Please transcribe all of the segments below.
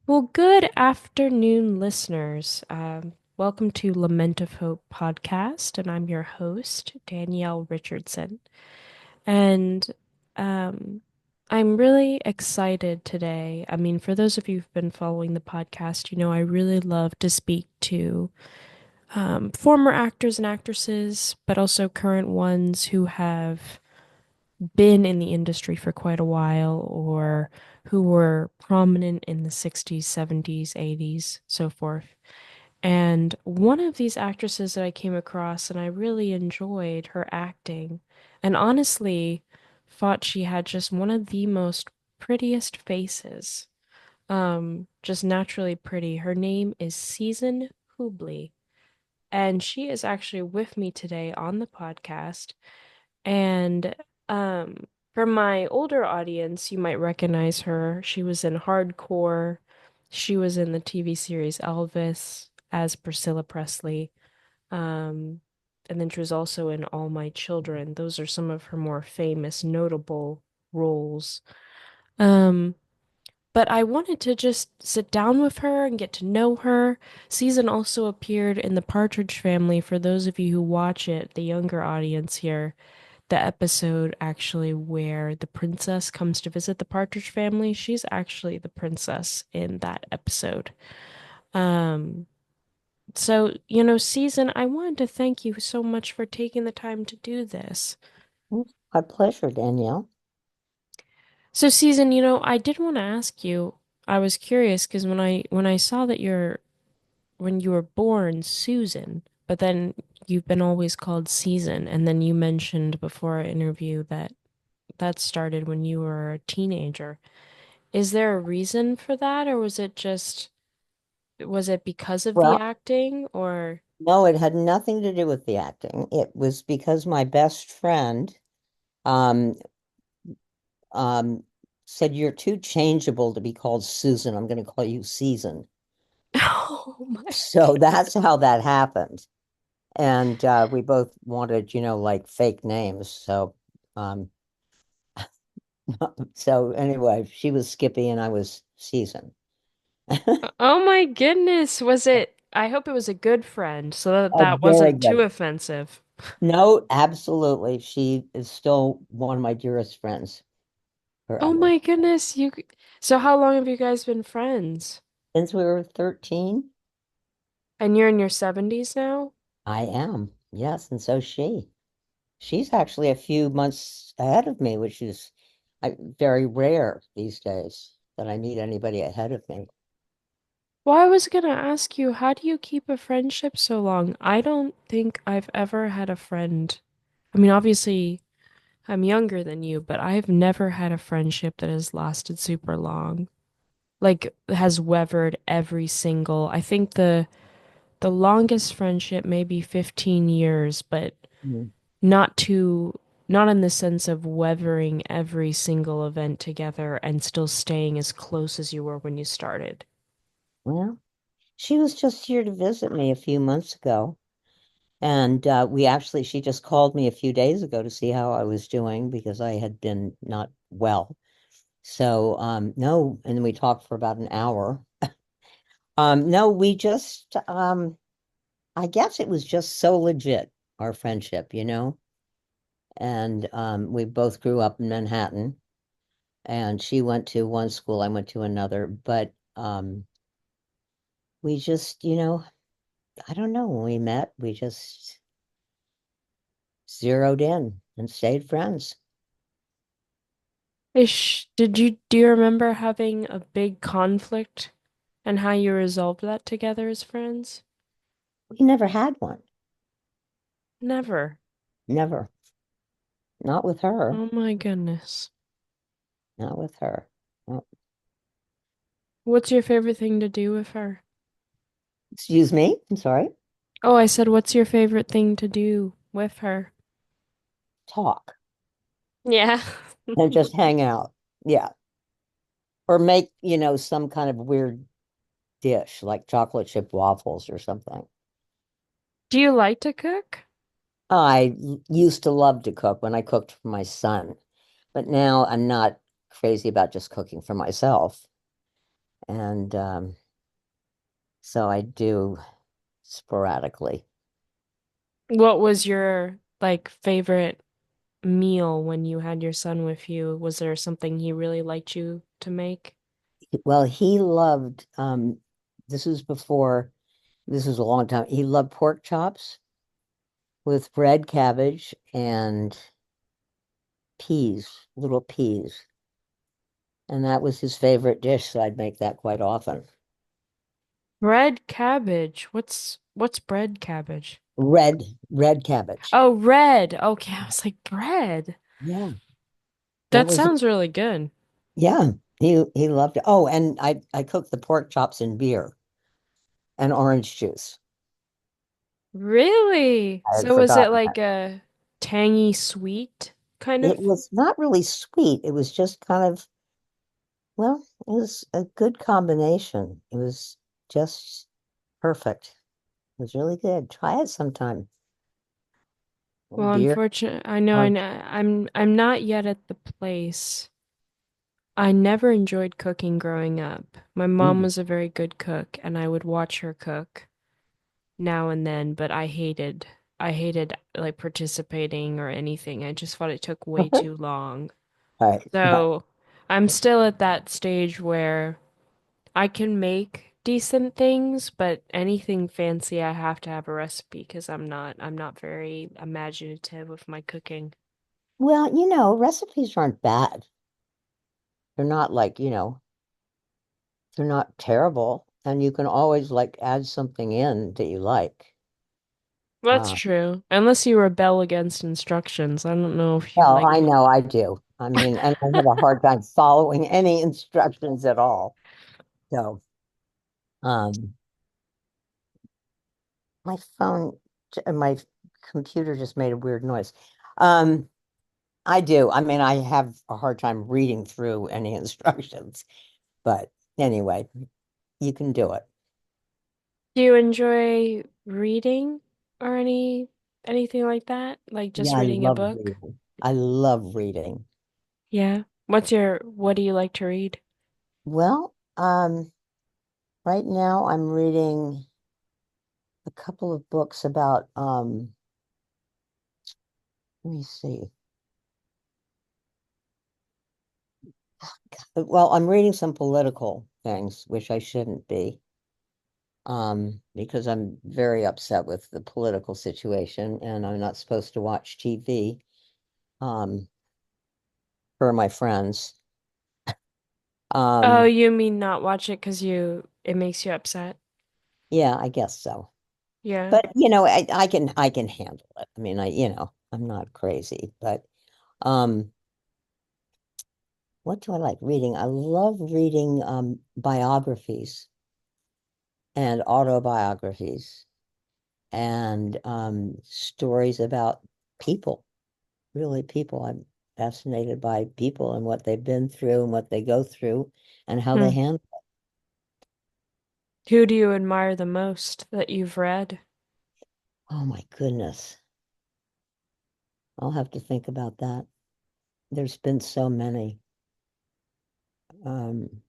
Well, good afternoon, listeners. Welcome to Lament of Hope podcast, and I'm your host, Danielle Richardson. And um, I'm really excited today. I mean, for those of you who've been following the podcast, you know I really love to speak to former actors and actresses, but also current ones who have been in the industry for quite a while or who were prominent in the 60s, 70s, 80s, so forth. And one of these actresses that I came across and I really enjoyed her acting and honestly thought she had just one of the most prettiest faces. Just naturally pretty. Her name is Season Hubley, and she is actually with me today on the podcast. And um, for my older audience, you might recognize her. She was in Hardcore. She was in the TV series Elvis as Priscilla Presley. Um, and then she was also in All My Children. Those are some of her more famous, notable roles. Um, but I wanted to just sit down with her and get to know her. Season also appeared in the Partridge Family. For those of you who watch it, the younger audience here, the episode actually where the princess comes to visit the Partridge Family, she's actually the princess in that episode. Um, Season, I wanted to thank you so much for taking the time to do this. My pleasure, Danielle. So, Season, I did want to ask you, I was curious because when I saw that when you were born Susan, but then you've been always called Season, and then you mentioned before our interview that that started when you were a teenager. Is there a reason for that, or was it because of the Well, acting, or no, it had nothing to do with the acting. It was because my best friend um, um, said, "You're too changeable to be called Susan. I'm going to call you Season." oh my So that's goodness. how that happened. And we both wanted, like fake names. Um, so anyway, she was Skippy and I was Season. Oh my goodness. I hope it was a good friend so that Oh, that very wasn't too good. offensive. No, absolutely. She is still one of my dearest friends Oh forever. my goodness, so how long have you guys been friends? Since we were 13, And you're in your 70s now? I am. Yes, and so she. She's actually a few months ahead of me, which is very rare these days that I meet anybody ahead of me. Well, I was gonna ask you, how do you keep a friendship so long? I don't think I've ever had a friend. I mean, obviously, I'm younger than you, but I've never had a friendship that has lasted super long. Like has weathered every single. I think the longest friendship may be 15 years, but Mm. not to not in the sense of weathering every single event together and still staying as close as you were when you started. Well, she was just here to visit me a few months ago. And she just called me a few days ago to see how I was doing because I had been not well. So, no, and we talked for about an hour. No, I guess it was just so legit, our friendship, And we both grew up in Manhattan, and she went to one school, I went to another. But we just, I don't know, when we met, we just zeroed in and stayed friends. Do you remember having a big conflict and how you resolved that together as friends? We never had one. Never. Never. Not with her. Oh my goodness. Not with her. Oh, What's your favorite thing to do with her? excuse me. I'm sorry. Oh, I said, what's your favorite thing to do with her? Talk Yeah. and just hang out. Yeah. Or make, some kind of weird dish like chocolate chip waffles or something. Do you like to cook? Used to love to cook when I cooked for my son, but now I'm not crazy about just cooking for myself. And so I do sporadically. What was your like favorite meal when you had your son with you? Was there something he really liked you to make? Well, he loved, this was before, this was a long time. He loved pork chops with red cabbage and peas, little peas. And that was his favorite dish, so I'd make that quite often. Red cabbage. What's bread cabbage? Red cabbage. Oh, red. Okay, I was like bread. Yeah, that That was sounds really good. yeah. He loved it. Oh, and I cooked the pork chops in beer and orange juice. Really? I had So is it forgotten like that. a tangy sweet kind It of? was not really sweet. It was just kind of, well, it was a good combination. It was just perfect. It was really good. Try it sometime. Well, Beer, unfortunately, I orange. know, I'm not yet at the place. I never enjoyed cooking growing up. My mom Mm. was a very good cook, and I would watch her cook now and then, but I hated like participating or anything. I just thought it took way too long. Right. So I'm still at that stage where I can make decent things, but anything fancy I have to have a recipe because I'm not very imaginative with my cooking. Well, recipes aren't bad. They're not like, they're not terrible. And you can always like add something in that you like. That's Uh, true. Unless you rebel against instructions. I don't know if you well, like I know I do. I mean, and I have a hard time following any instructions at all. So, um, my phone, my computer just made a weird noise. Um, I do. I mean, I have a hard time reading through any instructions, but anyway, you can do it. Do you enjoy reading or anything like that? Like Yeah, just I reading a love book? reading. I love reading. Yeah. What do you like to read? Well, right now I'm reading a couple of books about, let me see. Well, I'm reading some political things, which I shouldn't be, because I'm very upset with the political situation and I'm not supposed to watch TV, um, for my friends. Oh, Um, you mean not watch it because it makes you upset? yeah, I guess so. Yeah. But I can handle it. I mean, I'm not crazy, but what do I like reading? I love reading biographies and autobiographies and stories about people, really people. I'm fascinated by people and what they've been through and what they go through and how they Hmm. handle. Who do you admire the most that you've read? Oh my goodness. I'll have to think about that. There's been so many. Um,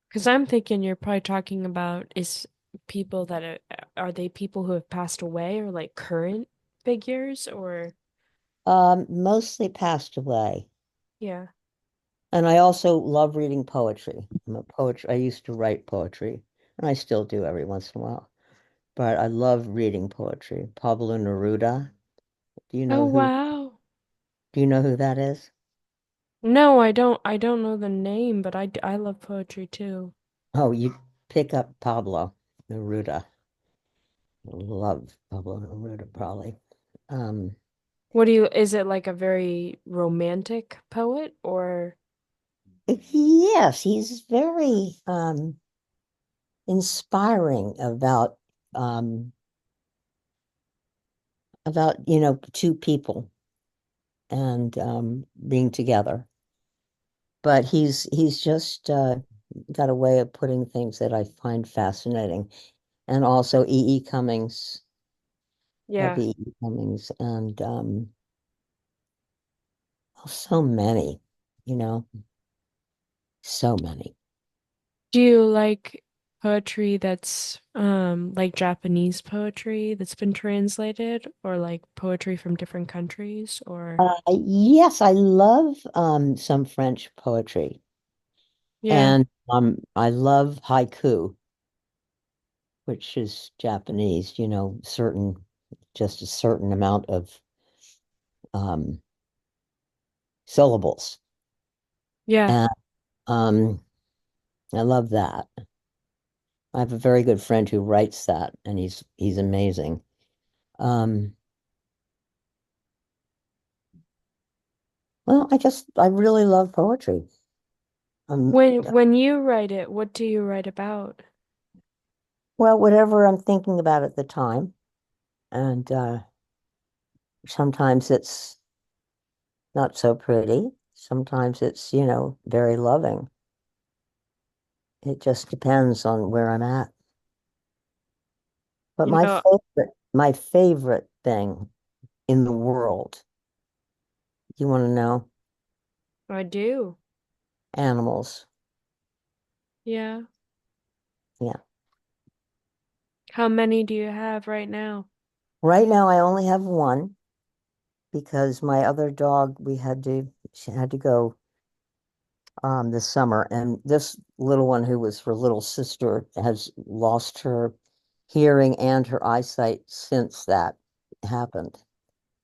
Because I'm thinking you're probably talking about is people that are they people who have passed away or like current figures or mostly passed away. yeah. And I also love reading poetry. I'm a poet. I used to write poetry, and I still do every once in a while. But I love reading poetry. Pablo Neruda. Do you Oh know who? wow. Do you know who that is? No, I don't know the name, but I love poetry too. Oh, you pick up Pablo Neruda. Love Pablo Neruda, probably. Um, What do you, is it like a very romantic poet or? yes, he's very inspiring um, about two people and being together. But he's just got a way of putting things that I find fascinating. And also E. E. Cummings, Yeah. W. E. Cummings, and oh, so many, you know, so many. Do you like poetry that's like Japanese poetry that's been translated or like poetry from different countries or Yes, I love some French poetry, yeah. and I love haiku, which is Japanese. Just a certain amount of um, syllables, Yeah. and um, I love that. I have a very good friend who writes that, and he's amazing. Um, well, I really love poetry. Um, When you write it, what do you write about? well, whatever I'm thinking about at the time, and sometimes it's not so pretty. Sometimes it's, very loving. It just depends on where I'm at. But You know, my favorite thing in the world, you want to know? I do. Animals. Yeah. Yeah. How many do you have right now? Right now I only have one because my other dog she had to go this summer, and this little one who was her little sister has lost her hearing and her eyesight since that happened.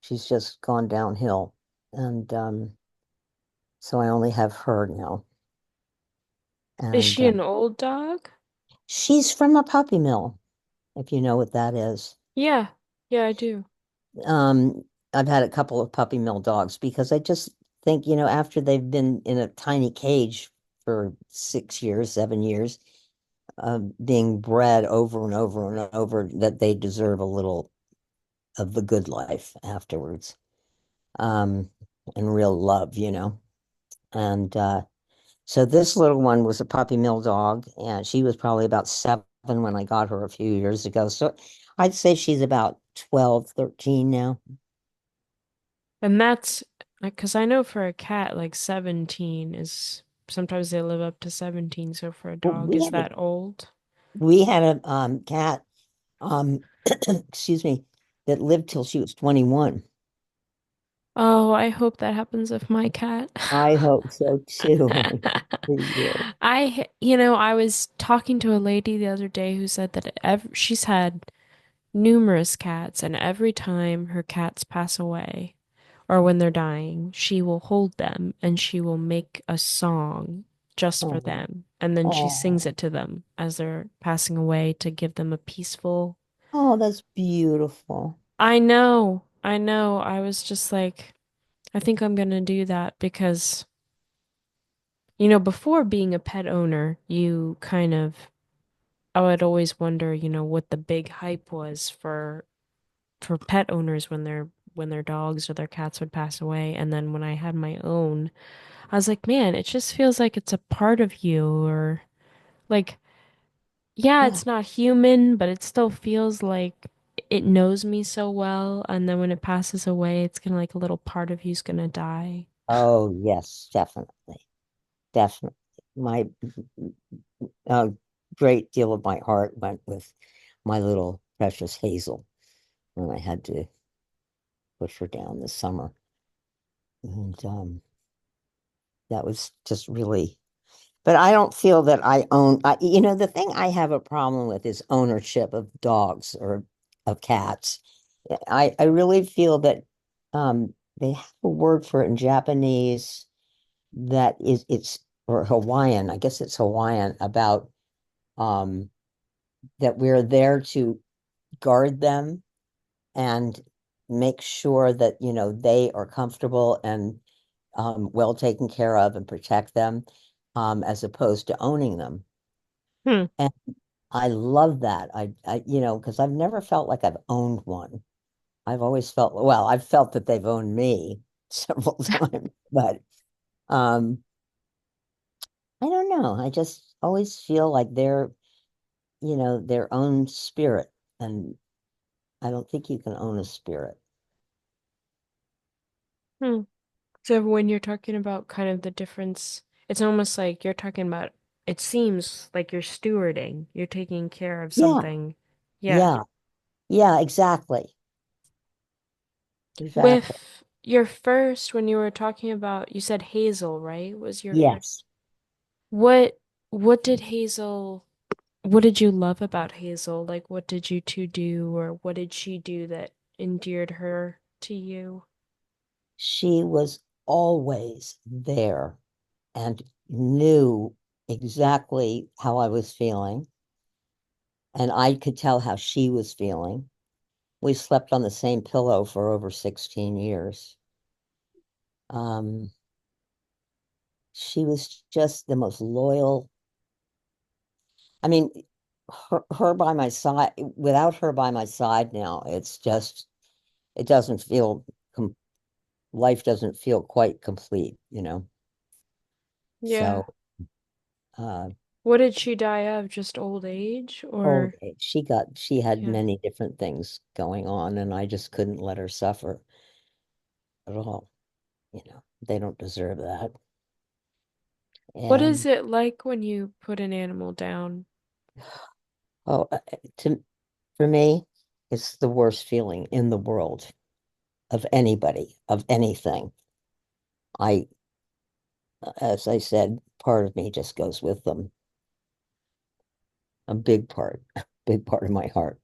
She's just gone downhill. And so I only have her now. Is And she an old dog? she's from a puppy mill, if you know what that is. Yeah. Yeah, I do. Um, I've had a couple of puppy mill dogs because I just think, after they've been in a tiny cage for 6 years, 7 years, being bred over and over and over, that they deserve a little of the good life afterwards. Um, and real love. And so this little one was a puppy mill dog, and she was probably about 7 when I got her a few years ago. So I'd say she's about 12, 13 now. And that's like, 'cause I know for a cat, like 17 is sometimes they live up to 17. So for a Well, dog, is that old? we had a cat, um, excuse me, that lived till she was 21. Oh, I hope that happens with my cat. I hope so too. For you. I was talking to a lady the other day who said that she's had numerous cats, and every time her cats pass away or when they're dying, she will hold them and she will make a song just for Oh, them. And then she sings oh, it to them as they're passing away to give them a peaceful. oh, that's beautiful. I know, I know. I was just like, I think I'm gonna do that because, before being a pet owner, you kind of, I would always wonder, what the big hype was for pet owners when their dogs or their cats would pass away. And then when I had my own, I was like, man, it just feels like it's a part of you, or like, yeah, Yeah. it's not human, but it still feels like it knows me so well. And then when it passes away, it's gonna like a little part of you's gonna die. Oh, yes, definitely. Definitely. My a great deal of my heart went with my little precious Hazel when I had to push her down this summer. And that was just really, but I don't feel that the thing I have a problem with is ownership of dogs or of cats. I really feel that they have a word for it in Japanese that or Hawaiian, I guess it's Hawaiian, about um, that we're there to guard them and make sure that, they are comfortable and well taken care of and protect them, as opposed to owning them. Hmm. And I love that. Because I've never felt like I've owned one. I've felt that they've owned me several times, but um, I don't know. I just always feel like they're, their own spirit. And I don't think you can own a spirit. Hmm. So when you're talking about kind of the difference, it's almost like you're talking about it seems like you're stewarding. You're taking care of Yeah, something. Yeah. yeah, yeah, exactly. Exactly. With your first, when you were talking about, you said Hazel, right? Was your Yes. first. What what did Hazel, what did you love about Hazel? Like what did you two do or what did she do that endeared her to you? She was always there and knew exactly how I was feeling, and I could tell how she was feeling. We slept on the same pillow for over 16 years. Um, she was just the most loyal. I mean, her by my side, without her by my side now, it's just, it doesn't feel, life doesn't feel quite complete, you know? Yeah. So, uh, What did she die of? Just old age old or age, she had yeah. many different things going on, and I just couldn't let her suffer at all. You know, they don't deserve that. What is And, it like when you put an animal down? oh, to, for me, it's the worst feeling in the world of anybody, of anything. I, as I said, part of me just goes with them. A big part, big part of my heart.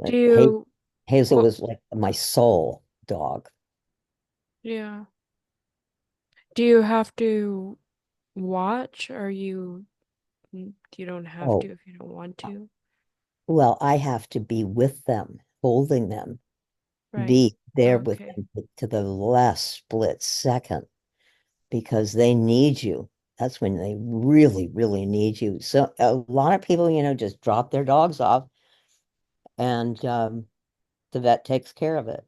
Do But you Hazel what was like my soul dog. yeah. Do you have to watch or you don't have to Oh, if you don't want to? well, I have to be with them, holding them, Right. be there with Okay. them to the last split second because they need you. That's when they really, really need you. So a lot of people, just drop their dogs off and the vet takes care of it.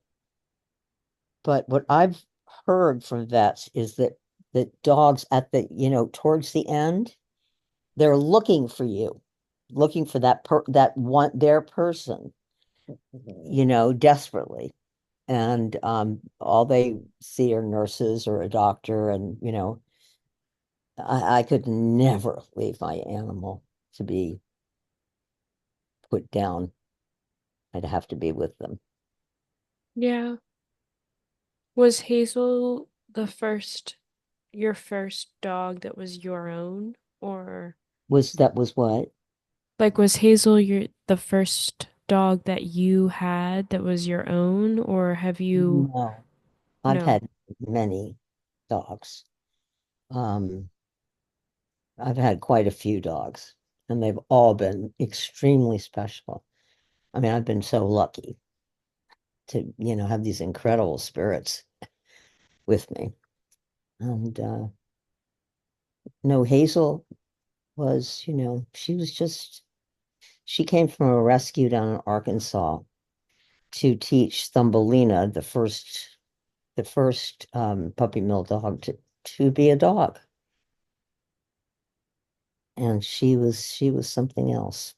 But what I've heard from vets is that dogs at towards the end, they're looking for you, looking for that one their person, desperately. And all they see are nurses or a doctor, and I could never leave my animal to be put down. I'd have to be with them. Yeah. Was Hazel your first dog that was your own? Or Was what? like was Hazel the first dog that you had that was your own? Or have you No, I've no. had many dogs. Um, I've had quite a few dogs, and they've all been extremely special. I mean, I've been so lucky to, have these incredible spirits with me. And no, Hazel was, she came from a rescue down in Arkansas to teach Thumbelina, the first puppy mill dog, to be a dog. And she was something else.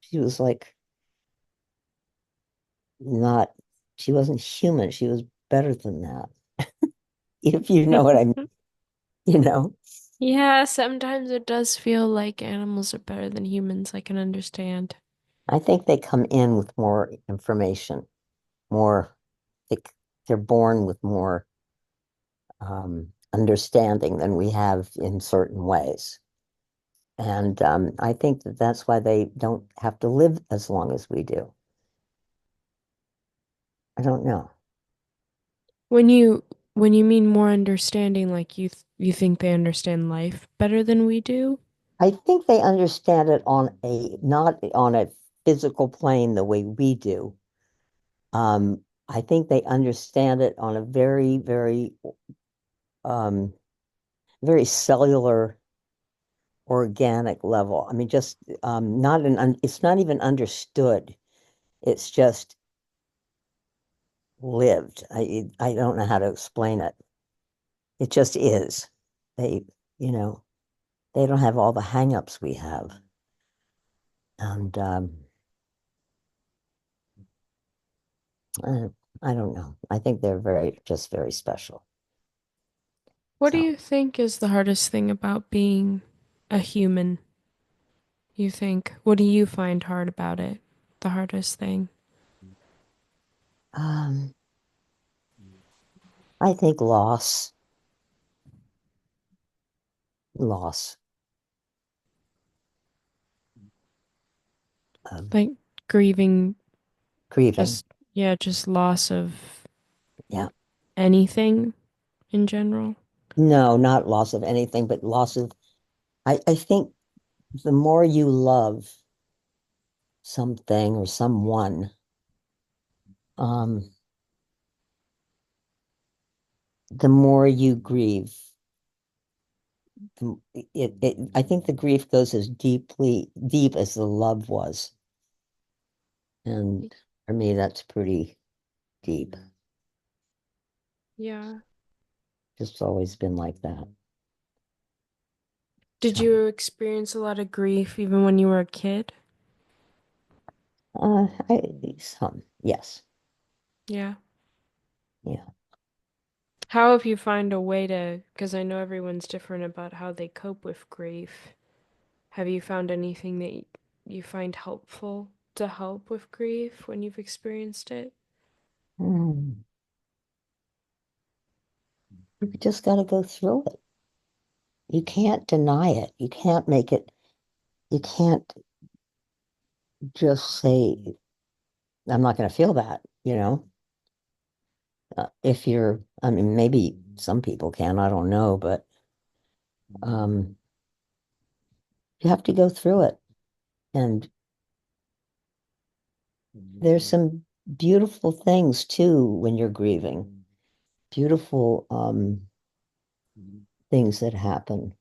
She was like not, she wasn't human. She was better than that. If you know what I mean, you know. Yeah, sometimes it does feel like animals are better than humans. I can understand. I think they come in with more information, more, they, they're born with more understanding than we have in certain ways. And I think that that's why they don't have to live as long as we do. I don't know. When you mean more understanding, like you think they understand life better than we do? I think they understand it on not on a physical plane the way we do. I think they understand it on a very, very, um, very cellular, organic level. I mean, just not it's not even understood. It's just lived. I don't know how to explain it. It just is. They, you know, they don't have all the hangups we have. And I, I don't know. I think they're just very special. What do So you think is the hardest thing about being? a human, you think? What do you find hard about it? The hardest thing? Um, I think loss, um, Like grieving, grieving. just, yeah, just loss of Yeah. anything in general. No, not loss of anything, but loss of, I think the more you love something or someone, um, the more you grieve. I think the grief goes as deep as the love was. And for me, that's pretty deep. Yeah. Just always been like that. Did So, you experience a lot of grief even when you were a kid? yes, Yeah. yeah. How have you find a way to, because I know everyone's different about how they cope with grief. Have you found anything that you find helpful to help with grief when you've experienced it? Mm. You just got to go through it. You can't deny it. You can't make it, you can't just say, I'm not going to feel that, you know? If you're, I mean, maybe some people can, I don't know, but um, you have to go through it. And there's some beautiful things too when you're grieving. Beautiful things that happen.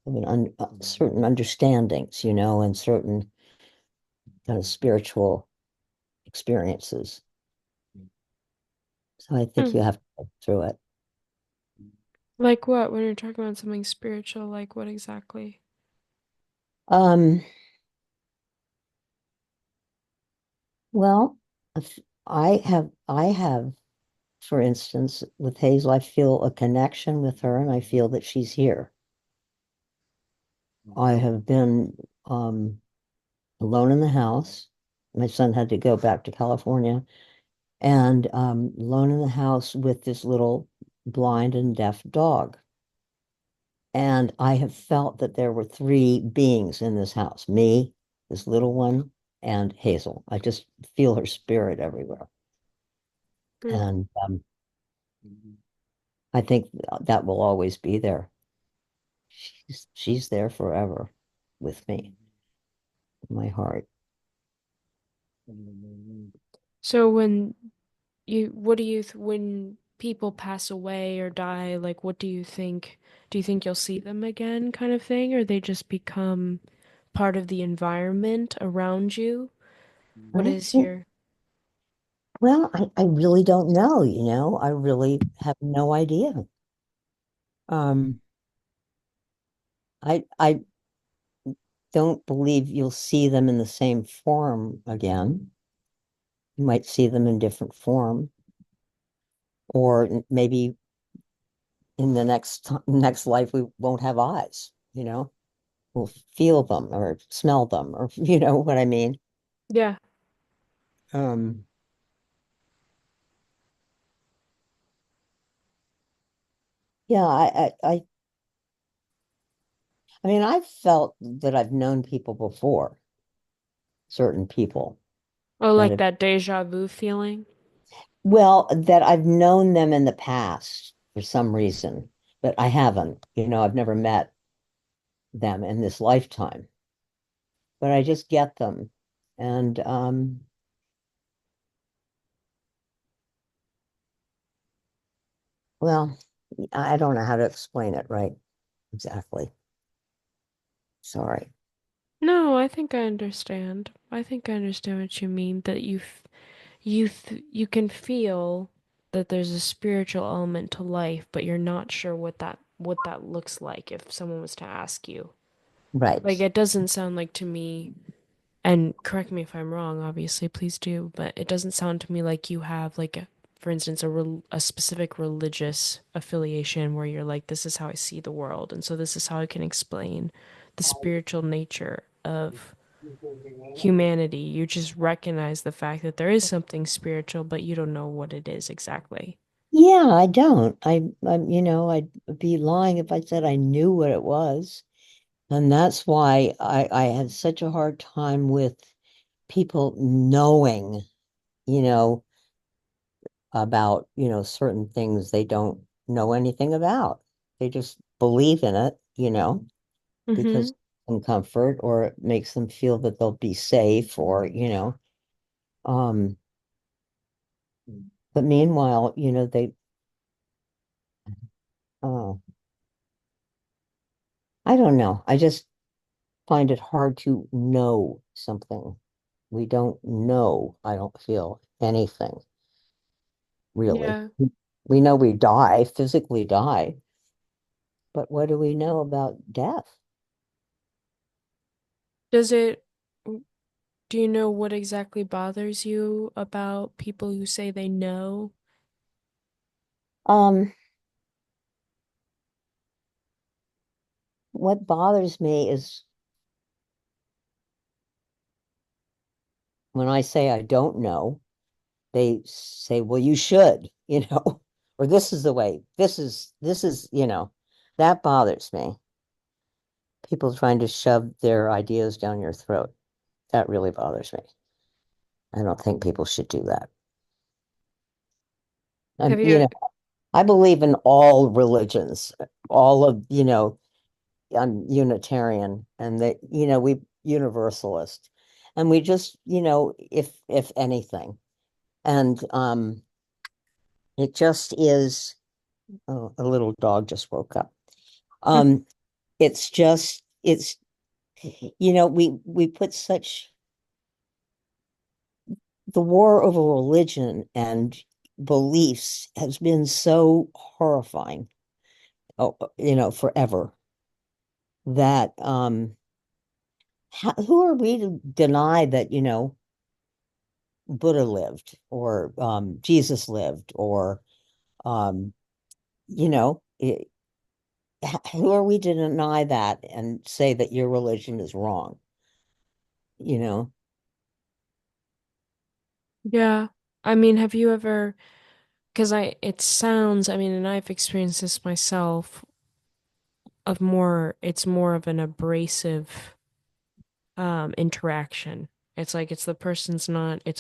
I mean, certain understandings, and certain kind of spiritual experiences. So I think Hmm. you have to go through it. Like what? When you're talking about something spiritual, like what exactly? Um, well, if I have, for instance, with Hazel, I feel a connection with her, and I feel that she's here. I have been alone in the house. My son had to go back to California, and alone in the house with this little blind and deaf dog. And I have felt that there were three beings in this house: me, this little one, and Hazel. I just feel her spirit everywhere. Hmm. And I think that will always be there. She's there forever with me, in my heart. So what do when people pass away or die, like what do you think? Do you think you'll see them again, kind of thing, or they just become part of the environment around you? What I is think, your, well, I really don't know. I really have no idea. Um, I don't believe you'll see them in the same form again. You might see them in different form, or maybe in the next life we won't have eyes, We'll feel them or smell them, or you know what I mean. yeah. Um, yeah, I mean, I've felt that I've known people before, certain people Oh, that like have, that deja vu feeling? well, that I've known them in the past for some reason, but I haven't, I've never met them in this lifetime, but I just get them. And well, I don't know how to explain it right exactly. Sorry. No, I think I understand. I think I understand what you mean, that you can feel that there's a spiritual element to life, but you're not sure what that looks like if someone was to ask you. Like Right. it doesn't sound like to me, and correct me if I'm wrong, obviously, please do, but it doesn't sound to me like you have like a for instance, a specific religious affiliation where you're like, this is how I see the world, and so this is how I can explain the spiritual nature of humanity. You just recognize the fact that there is something spiritual, but you don't know what it is exactly. Yeah, I don't. I'd be lying if I said I knew what it was. And that's why I had such a hard time with people knowing, you know, about, certain things they don't know anything about. They just believe in it, Mm-hmm. because some comfort or it makes them feel that they'll be safe or, um, but meanwhile, oh, I don't know. I just find it hard to know something. We don't know, I don't feel anything really. Yeah. We know we die, physically die, but what do we know about death? Does it, do you know what exactly bothers you about people who say they know? Um, what bothers me is when I say I don't know, they say, well, you should, or this is the way, this is, that bothers me. People trying to shove their ideas down your throat. That really bothers me. I don't think people should do that. Have And, you, I believe in all religions, all of, I'm Unitarian and that, we universalist. And we just, if anything. And it just is, oh, a little dog just woke up. Um, it's we put such the war over religion and beliefs has been so horrifying, forever that who are we to deny that, Buddha lived or Jesus lived or um, who are we to deny that and say that your religion is wrong, you know? yeah. I mean, have you ever, because it sounds, I mean, and I've experienced this myself, it's more of an abrasive interaction. It's like it's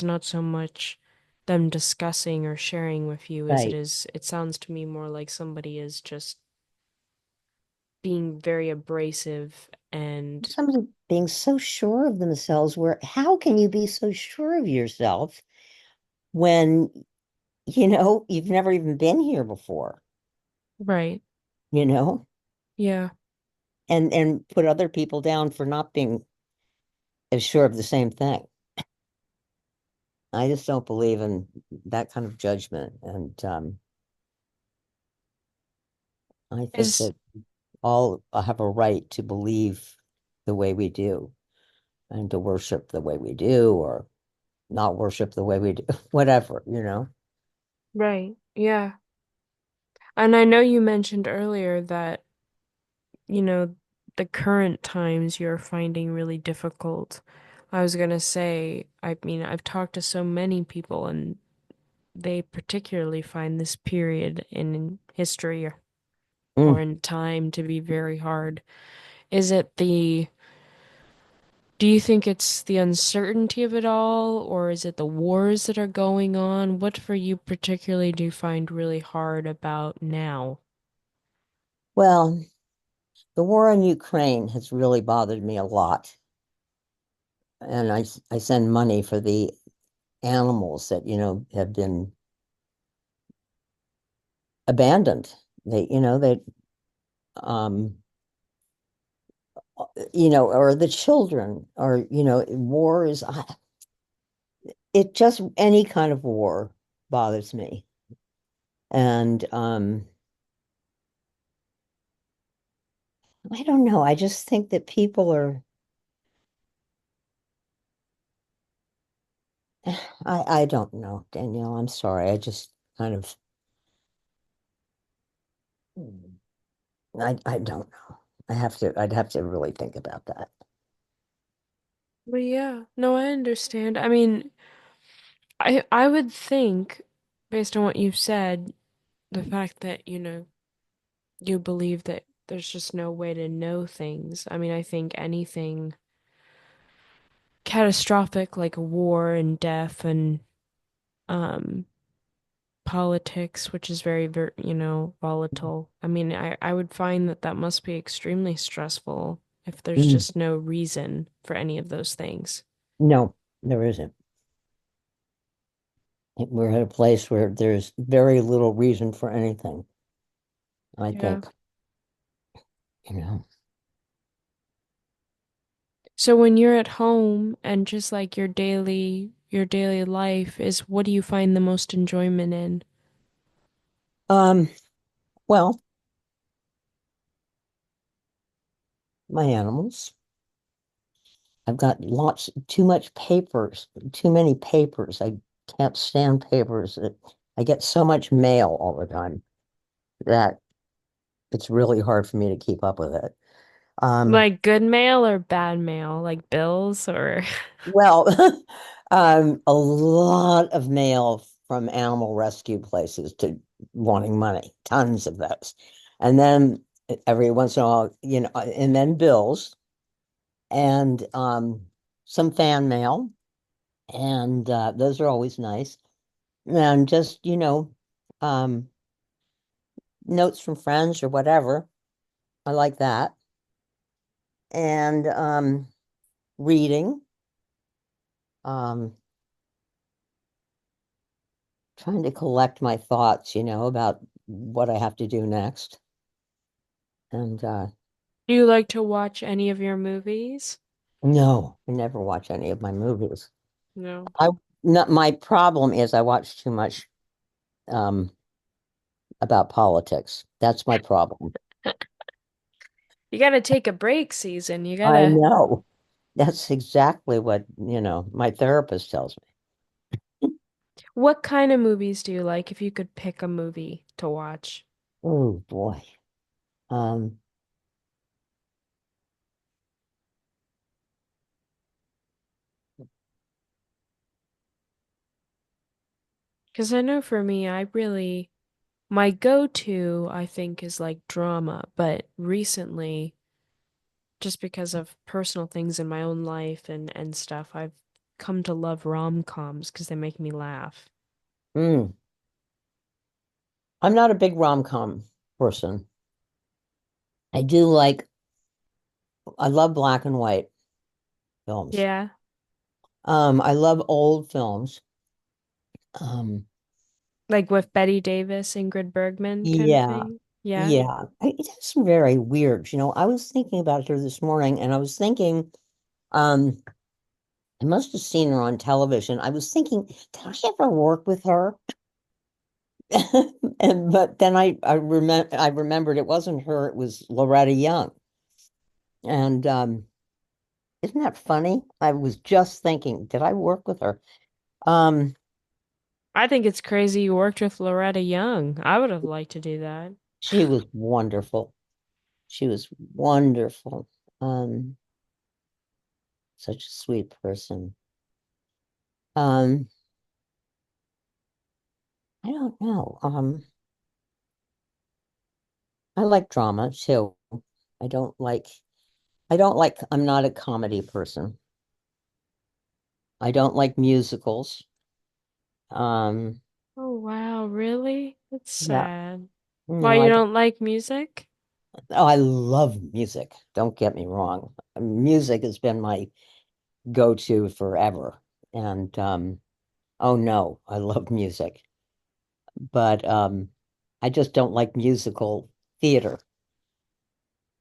not so much them discussing or sharing with you as Right. it sounds to me more like somebody is just being very abrasive and Somebody being so sure of themselves, where how can you be so sure of yourself when, you've never even been here before, right. you know, Yeah. and put other people down for not being as sure of the same thing. I just don't believe in that kind of judgment. And I think Is that all have a right to believe the way we do and to worship the way we do or not worship the way we do, whatever, right. Yeah. And I know you mentioned earlier that, you know, the current times you're finding really difficult. I was gonna say, I mean, I've talked to so many people and they particularly find this period in history or Mm. in time to be very hard. Is it the, do you think it's the uncertainty of it all, or is it the wars that are going on? What for you particularly do you find really hard about now? Well, the war in Ukraine has really bothered me a lot. And I send money for the animals that, have been abandoned. They, um, or the children, or, war is, it just, any kind of war bothers me. And I don't know. I just think that people are, I don't know, Danielle. I'm sorry. I just, kind of, I don't know. I'd have to really think about that. But yeah, no, I understand. I mean, I would think, based on what you've said, the fact that, you believe that there's just no way to know things. I mean, I think anything catastrophic like war and death and um politics, which is very, volatile. I mean, I would find that that must be extremely stressful if there's Mm. just no reason for any of those things. No, there isn't. We're at a place where there's very little reason for anything, I Yeah. think, you know. So when you're at home and just like your daily life is what do you find the most enjoyment in? Um, well, my animals. I've got too much papers, too many papers. I can't stand papers. I get so much mail all the time that it's really hard for me to keep up with it. Um, Like good mail or bad mail, like bills or well, a lot of mail from animal rescue places to wanting money, tons of those. And then every once in a while, and then bills and some fan mail. And those are always nice. And just, um, notes from friends or whatever. I like that. And reading, um, trying to collect my thoughts, about what I have to do next. And do you like to watch any of your movies? no, I never watch any of my movies. No. I not my problem is I watch too much um about politics. That's my problem. You gotta take a break season. You I gotta. know. That's exactly what, my therapist tells me. What kind of movies do you like if you could pick a movie to watch? Oh boy. Um, Because I know for me, my go-to, I think, is like drama, but recently, just because of personal things in my own life and stuff, I've come to love rom-coms because they make me laugh. mm, I'm not a big rom-com person. I do like, I love black and white films. Yeah. I love old films. Um, Like with Betty Davis, Ingrid Bergman kind of yeah, thing. Yeah. yeah. It's very weird. I was thinking about her this morning and I was thinking, um, I must have seen her on television. I was thinking, did I ever work with her? And but then I remembered it wasn't her, it was Loretta Young. And isn't that funny? I was just thinking, did I work with her? Um, I think it's crazy you worked with Loretta Young. I would have liked to do that. she was wonderful. She was wonderful. Um, Such a sweet person. Um, I don't know. I like drama too. I don't like I'm not a comedy person. I don't like musicals. Um, Oh, wow, really? That's yeah, sad. Why no, you I don't. don't like music? Oh, I love music. Don't get me wrong. Music has been my go-to forever. And oh no, I love music. But I just don't like musical theater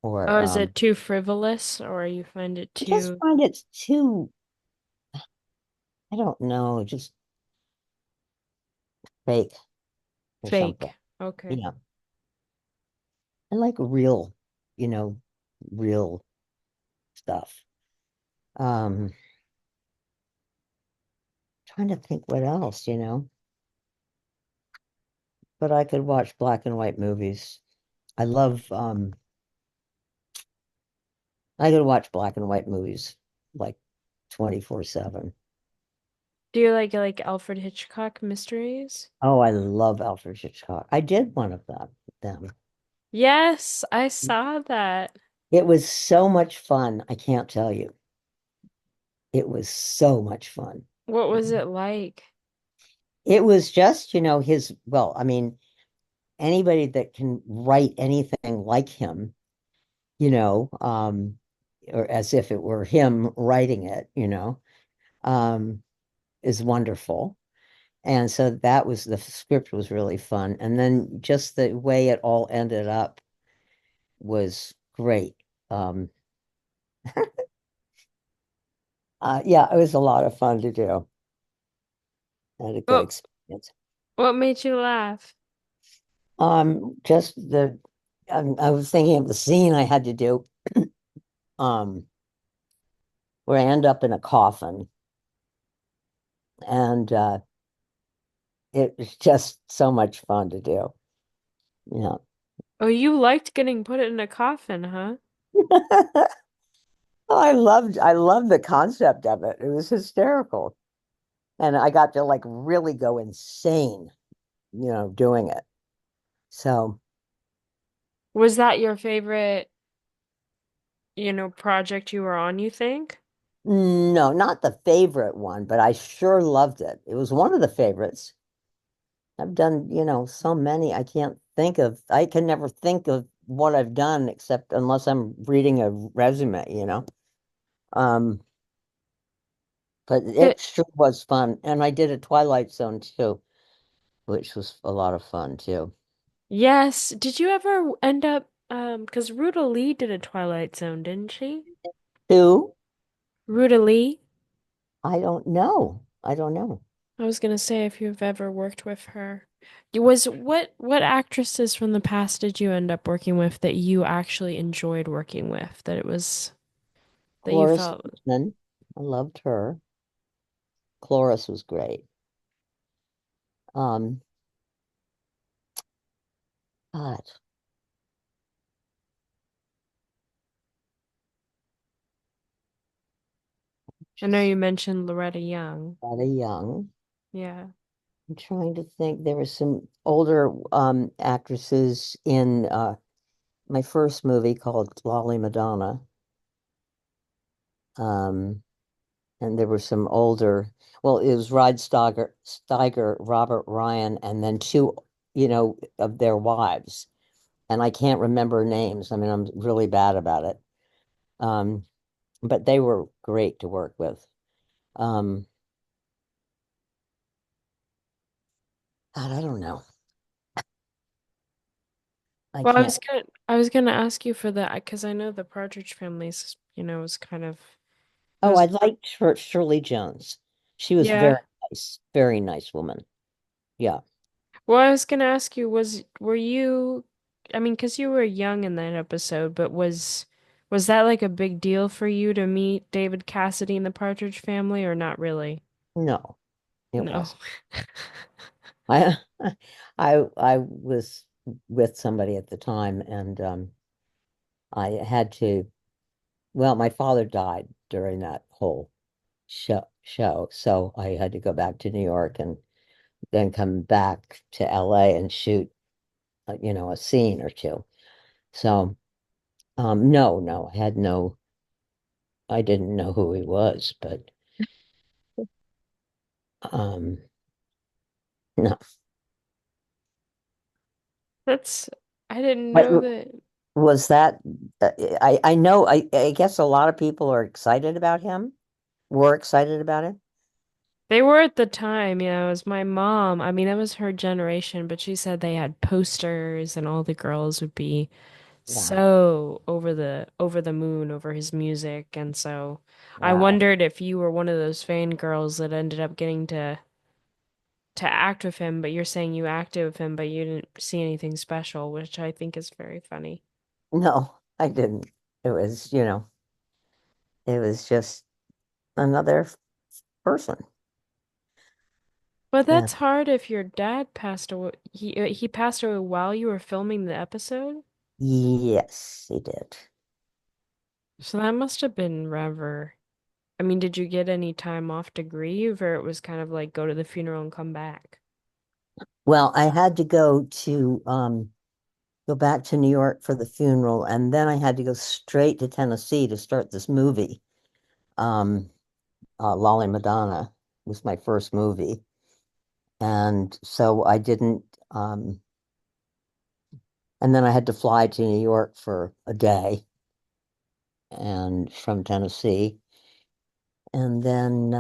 or Oh, is it too frivolous or you find it I just too find it's too, I don't know, just fake or something. fake? Okay. Yeah. I like real, you know, real stuff. Um, Trying to think what else. but I could watch black and white movies. I love I could watch black and white movies like 24/7. Do you like Alfred Hitchcock mysteries? Oh, I love Alfred Hitchcock. I did one of them. Yes, I saw that. It was so much fun. I can't tell you. It was so much fun. What was it like? It was just, well, I mean, anybody that can write anything like him, you know, um, or as if it were him writing it, um, is wonderful. And so that was the script was really fun. And then just the way it all ended up was great. Um, yeah, it was a lot of fun to do. I had a good What experience. what made you laugh? Just I was thinking of the scene I had to do, um, where I end up in a coffin, and it was just so much fun to do. Yeah. Oh, you liked getting put in a coffin, huh? I loved the concept of it. It was hysterical. And I got to like really go insane, doing it. So, Was that your favorite, project you were on, you think? no, not the favorite one, but I sure loved it. It was one of the favorites. I've done, so many. I can never think of what I've done except unless I'm reading a resume. Um, but Eh, it sure was fun. And I did a Twilight Zone too, which was a lot of fun too. Yes. Did you ever end up because Ruta Lee did a Twilight Zone, didn't she? Two, Ruta Lee? I don't know. I don't know. I was gonna say if you've ever worked with her. What actresses from the past did you end up working with that you actually enjoyed working with? That you Cloris felt Leachman, I loved her. Cloris was great. Um, God, I know just you mentioned Loretta Young. got a young. Yeah. I'm trying to think. There were some older actresses in my first movie called Lolly Madonna. Um, and there were some older, well, it was Rod Steiger, Robert Ryan, and then two, of their wives. And I can't remember names. I mean, I'm really bad about it. Um, but they were great to work with. Um, God, I don't know. I Well, can't. I was gonna ask you for that because I know the Partridge Family's, was kind of it Oh, was I liked her, Shirley Jones. She was yeah. very nice woman. Yeah. Well, I was gonna ask you were you I mean, because you were young in that episode, but was that like a big deal for you to meet David Cassidy and the Partridge Family or not really? No, it No. wasn't. I I was with somebody at the time, and I had to, well, my father died during that whole show, so I had to go back to New York and then come back to LA and shoot a scene or two. So no, I didn't know who he was, but um no. That's I didn't But know that. was that I know I guess a lot of people are excited about him. Were excited about it. They were at the time, it was my mom. I mean, that was her generation, but she said they had posters and all the girls would be Wow. so over the moon over his music. And so I Wow. wondered if you were one of those fangirls that ended up getting to act with him, but you're saying you acted with him, but you didn't see anything special, which I think is very funny. No, I didn't. It was, it was just another person. But Yeah. that's hard if your dad passed away. He passed away while you were filming the episode. Yes, he did. So that must have been rather. I mean, did you get any time off to grieve, or it was kind of like go to the funeral and come back? Well, I had to go back to New York for the funeral, and then I had to go straight to Tennessee to start this movie. Um, Lolly Madonna was my first movie, and so I didn't. And then I had to fly to New York for a day, and from Tennessee, and then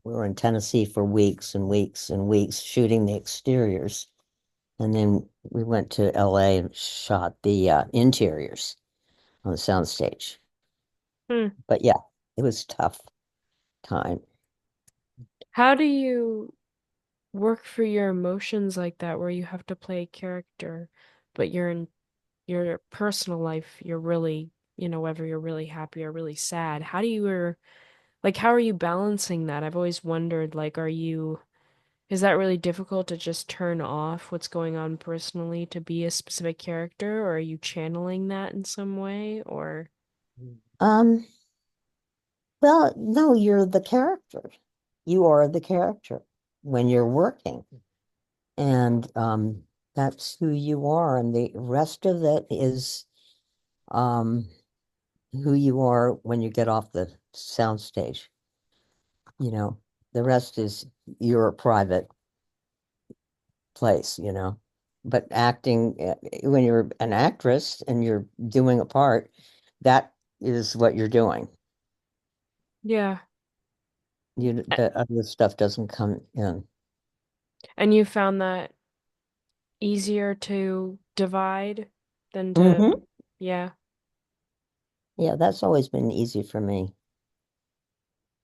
we were in Tennessee for weeks and weeks and weeks shooting the exteriors, and then we went to LA and shot the interiors on the soundstage. Hmm. But yeah, it was tough time. How do you work for your emotions like that, where you have to play a character, but you're in your personal life, you're really, whether you're really happy or really sad. How do you, like, how are you balancing that? I've always wondered, like, is that really difficult to just turn off what's going on personally to be a specific character, or are you channeling that in some way, or? Um, well, no, you're the character. You are the character when you're working. And that's who you are. And the rest of it is um, who you are when you get off the soundstage. You know, the rest is your private place, you know. But acting, when you're an actress and you're doing a part, that is what you're doing. Yeah. The other stuff doesn't come in. And you found that easier to divide than to, Hmm. yeah. Yeah, that's always been easy for me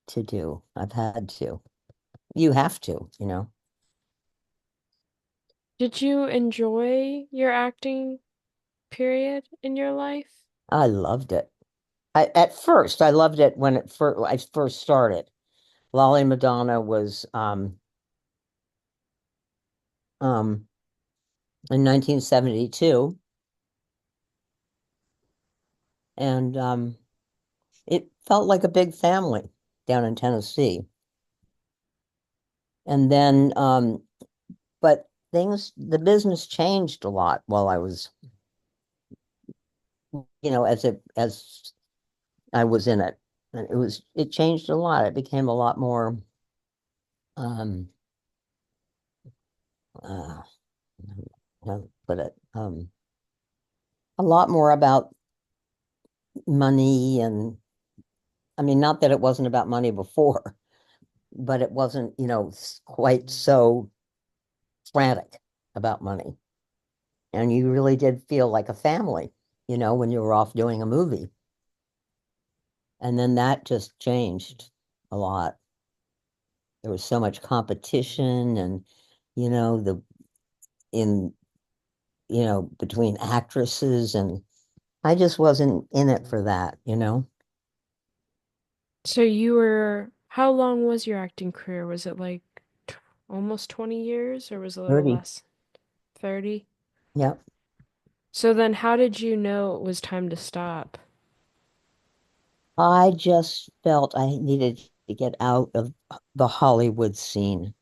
to do. I've had to. You have to, you know. Did you enjoy your acting period in your life? I loved it. At first, I loved it when I first started. Lolly Madonna was um, in 1972, and it felt like a big family down in Tennessee. And then, but the business changed a lot while I was, as I was in it. And it changed a lot. It became a lot more, um, uh, how to put it, a lot more about money. And I mean, not that it wasn't about money before, but it wasn't, quite so frantic about money. And you really did feel like a family, when you were off doing a movie. And then that just changed a lot. There was so much competition and, the in, between actresses, and I just wasn't in it for that. So how long was your acting career? Was it like t almost 20 years or was it a little 30. less? 30? Yep. So then how did you know it was time to stop? I just felt I needed to get out of the Hollywood scene.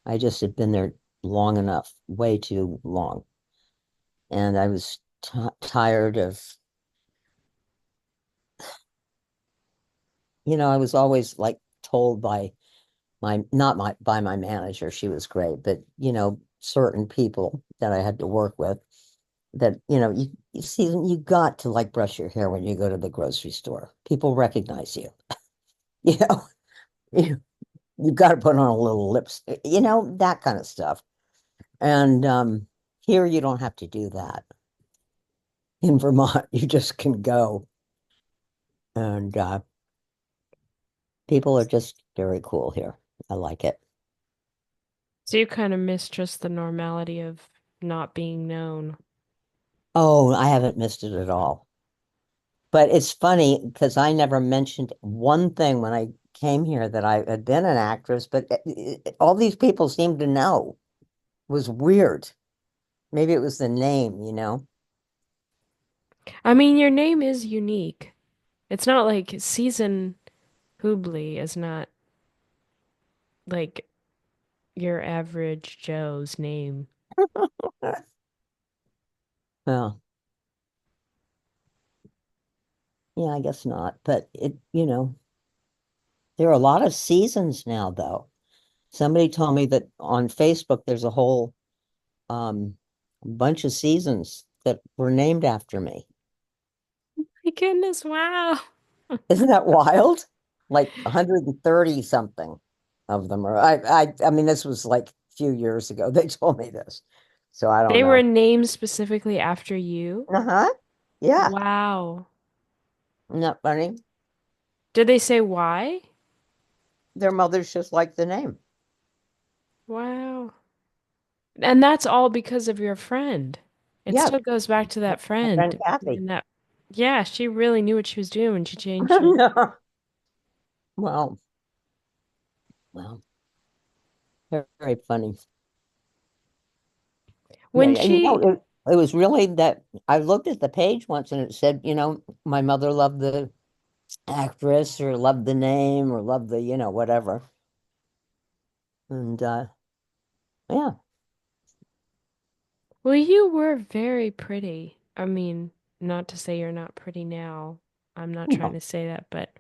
I just had been there long enough, way too long. And I was t tired of, I was always like told by not by my manager, she was great, but, certain people that I had to work with that, you see, you got to like brush your hair when you go to the grocery store. People recognize you, you know, you, you got to put on a little lipstick, that kind of stuff. And here you don't have to do that. In Vermont, you just can go. And people are just very cool here. I like it. So you kind of missed just the normality of not being known. Oh, I haven't missed it at all. But it's funny because I never mentioned one thing when I came here that I had been an actress, but all these people seemed to know. It was weird. Maybe it was the name, you know? I mean, your name is unique. It's not like Season Hubley is not like your average Joe's name. Well, yeah, I guess not. But there are a lot of seasons now, though. Somebody told me that on Facebook there's a whole bunch of seasons that were named after me. My goodness, wow. Isn't that wild? Like 130 something of them are. I mean, this was like a few years ago. They told me this, so I don't They were know. named specifically after you? Uh-huh. Yeah. Wow. Isn't that funny? Did they say why? Their mothers just like the name. Wow. And that's all because of your friend. It Yeah, still goes back to that my friend friend. Kathy. And that, yeah, she really knew what she was doing when she changed it. No. Well, well, very, very funny. Yeah, When yeah, no, she, it was really that I looked at the page once and it said, my mother loved the actress or loved the name or loved the, whatever. And yeah. well, you were very pretty. I mean, not to say you're not pretty now. I'm not trying No. to say that, but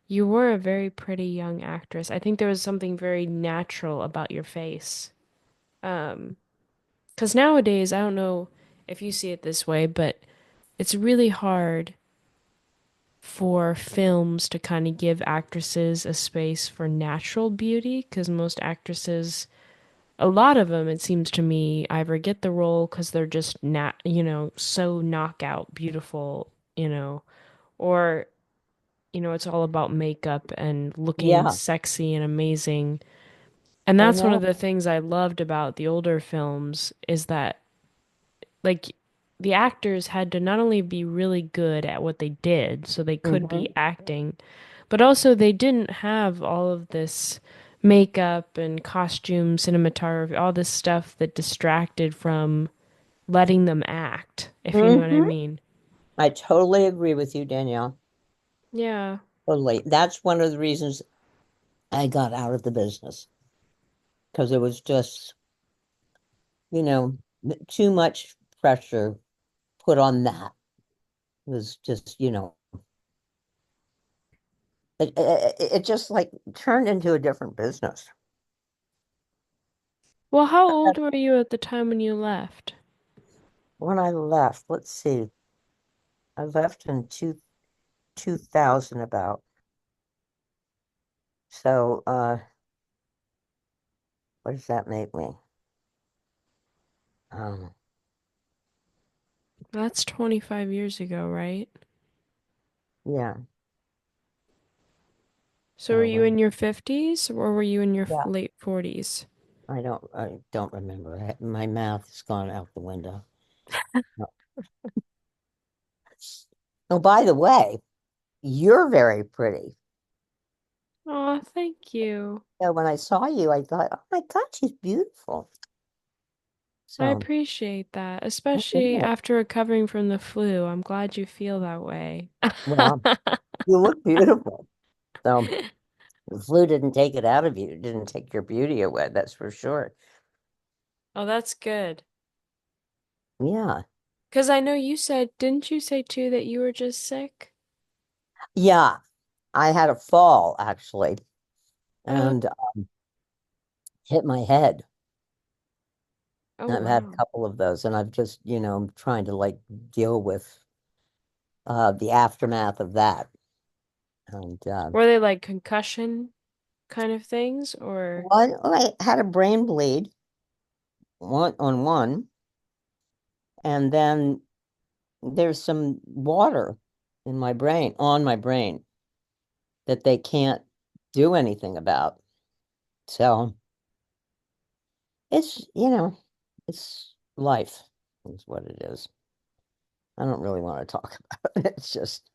you were a very pretty young actress. I think there was something very natural about your face. Um, 'Cause nowadays, I don't know if you see it this way, but it's really hard for films to kind of give actresses a space for natural beauty because most actresses, a lot of them, it seems to me, either get the role because they're just so knockout beautiful, or, it's all about makeup and looking Yeah, sexy and amazing. And I that's one of know. the things I loved about the older films is that like the actors had to not only be really good at what they did, so they could be Hmm. acting, but also they didn't have all of this makeup and costume, cinematography, all this stuff that distracted from letting them act, if you know what I Hmm. mean. I totally agree with you, Danielle. Yeah. Totally. That's one of the reasons I got out of the business because it was just, you know, too much pressure put on that. It was just, it just like turned into a different business. Well, how old were you at the time when you left? When I left, let's see, I left in 2000 about. So, what does that make me? Um, That's 25 years ago, right? yeah. So were So, you in your 50s or were you in your yeah, late 40s? I don't remember. My math has gone out the window. No. Oh, by the way, you're very pretty. Oh, thank you. So when I saw you, I thought, oh my God, she's beautiful. I So, appreciate that, I especially did. after recovering from the flu. I'm glad you feel that way. Well, you look beautiful. So the flu didn't take it out of you. It didn't take your beauty away, that's for sure. Oh, that's good. Yeah. 'Cause I know you said, didn't you say too that you were just sick? Yeah. I had a fall actually Oh, and hit my head. oh I've had a wow. couple of those and I've just, trying to like deal with the aftermath of that. And Were they like concussion kind of things or I had a brain bleed one, and then there's some water in my brain, on my brain, that they can't do anything about. So it's, it's life is what it is. I don't really want to talk about it. It's just,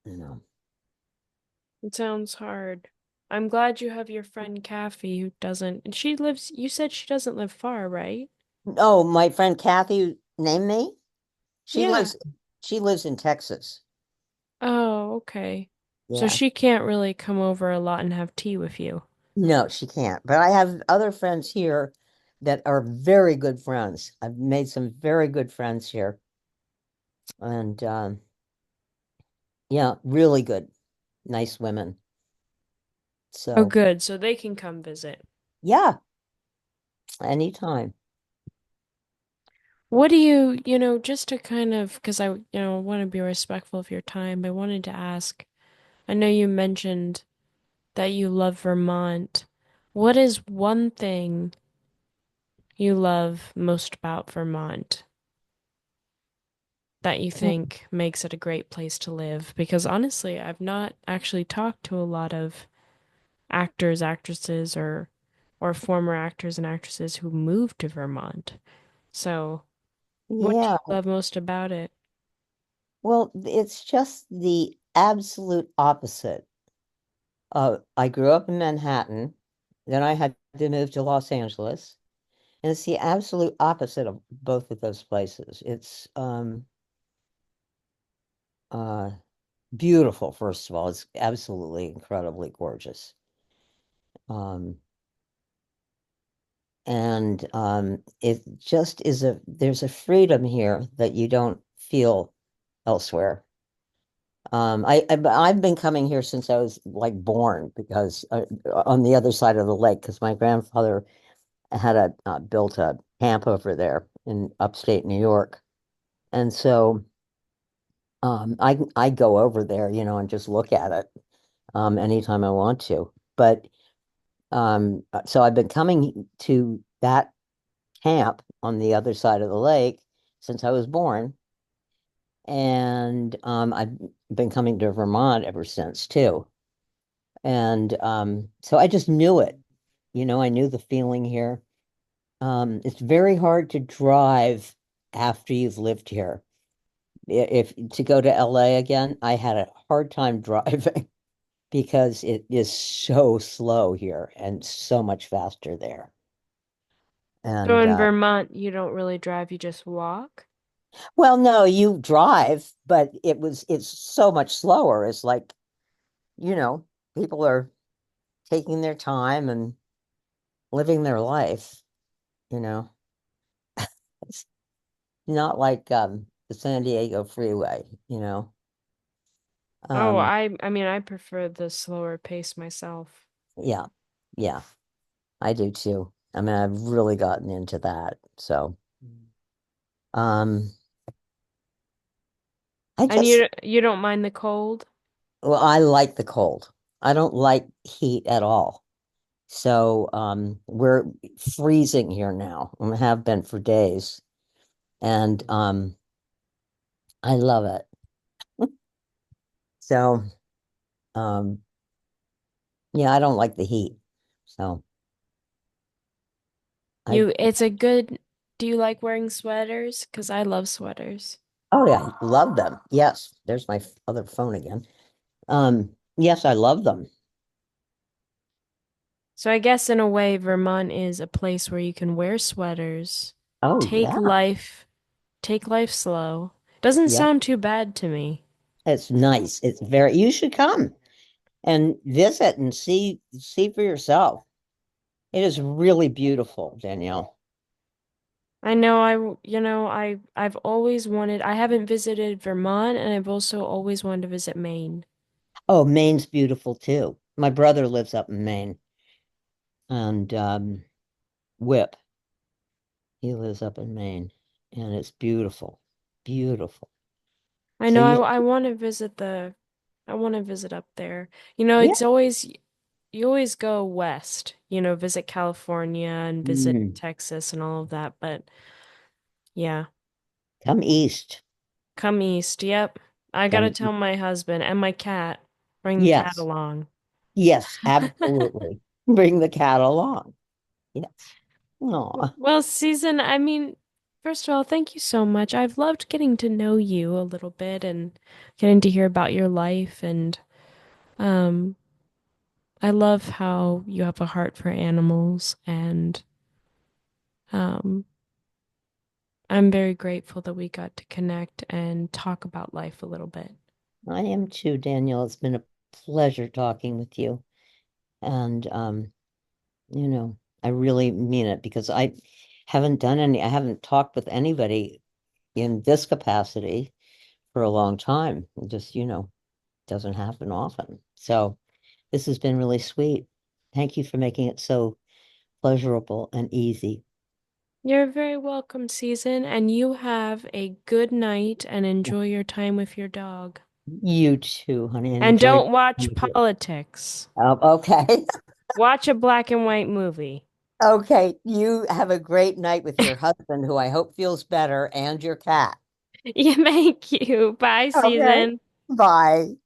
you know. It sounds hard. I'm glad you have your friend Kathy who doesn't, and she lives, you said she doesn't live far, right? Oh, my friend Kathy named me. She Yeah. lives she lives in Texas. Oh, okay. So Yeah. she can't really come over a lot and have tea with you. No, she can't. But I have other friends here that are very good friends. I've made some very good friends here. And yeah, really good, nice women. Oh, So good. So they can come visit. yeah, anytime. What do you, just to kind of, because I want to be respectful of your time, I wanted to ask, I know you mentioned that you love Vermont. What is one thing you love most about Vermont that you think makes it a great place to live? Because honestly, I've not actually talked to a lot of actors, actresses, or former actors and actresses who moved to Vermont. So, what do Yeah. you love most about it? Well, it's just the absolute opposite. I grew up in Manhattan, then I had to move to Los Angeles, and it's the absolute opposite of both of those places. It's uh beautiful, first of all. It's absolutely incredibly gorgeous. Um, and it just is there's a freedom here that you don't feel elsewhere. I've been coming here since I was like born because on the other side of the lake, because my grandfather had a built a camp over there in upstate New York, and so I go over there, and just look at it anytime I want to. But so I've been coming to that camp on the other side of the lake since I was born, and I've been coming to Vermont ever since too. And so I just knew it. I knew the feeling here. It's very hard to drive after you've lived here. If to go to LA again, I had a hard time driving because it is so slow here and so much faster there. So And in Vermont, you don't really drive, you just walk? well, no, you drive, but it's so much slower. It's like, you know, people are taking their time and living their life, you know. It's not like the San Diego freeway. Oh, Um, I mean, I prefer the slower pace myself. yeah, yeah, I do too. I mean, I've really gotten into that. So, um, I And just, you don't mind the cold? well, I like the cold. I don't like heat at all. So, we're freezing here now and have been for days. And I love it. So, um, yeah, I don't like the heat. So, I, It's a good, do you like wearing sweaters? Because I love sweaters. oh yeah, I love them. Yes, there's my other phone again. Yes, I love them. So I guess in a way, Vermont is a place where you can wear sweaters, Oh take yeah, life, take life slow. Doesn't yeah. sound too bad to me. It's nice. You should come and visit and see for yourself. It is really beautiful, Danielle. I know I've always wanted, I haven't visited Vermont and I've also always wanted to visit Maine. Oh, Maine's beautiful too. My brother lives up in Maine, and Whip, he lives up in Maine, and it's beautiful, beautiful. I So know you, I want to visit I want to visit up there. You know, yeah, you always go west, visit California and visit mm, Texas and all of that, but yeah, come east. come east. Yep. I gotta Come, tell my husband and my cat, bring the cat yes, along. yes, absolutely. Bring the cat along. Yes. Aw. Well, Susan, I mean, first of all, thank you so much. I've loved getting to know you a little bit and getting to hear about your life and Um, I love how you have a heart for animals, and um, I'm very grateful that we got to connect and talk about life a little bit. I am too, Danielle. It's been a pleasure talking with you. And you know, I really mean it because I haven't talked with anybody in this capacity for a long time. It just, doesn't happen often. So this has been really sweet. Thank you for making it so pleasurable and easy. You're very welcome, Season, and you have a good night and enjoy your time with your dog. You too, honey, and And enjoy don't watch it. politics. Okay. Watch a black and white movie. Okay. You have a great night with your husband, who I hope feels better, and your cat. Yeah, thank you. Bye, Okay. Season. Bye.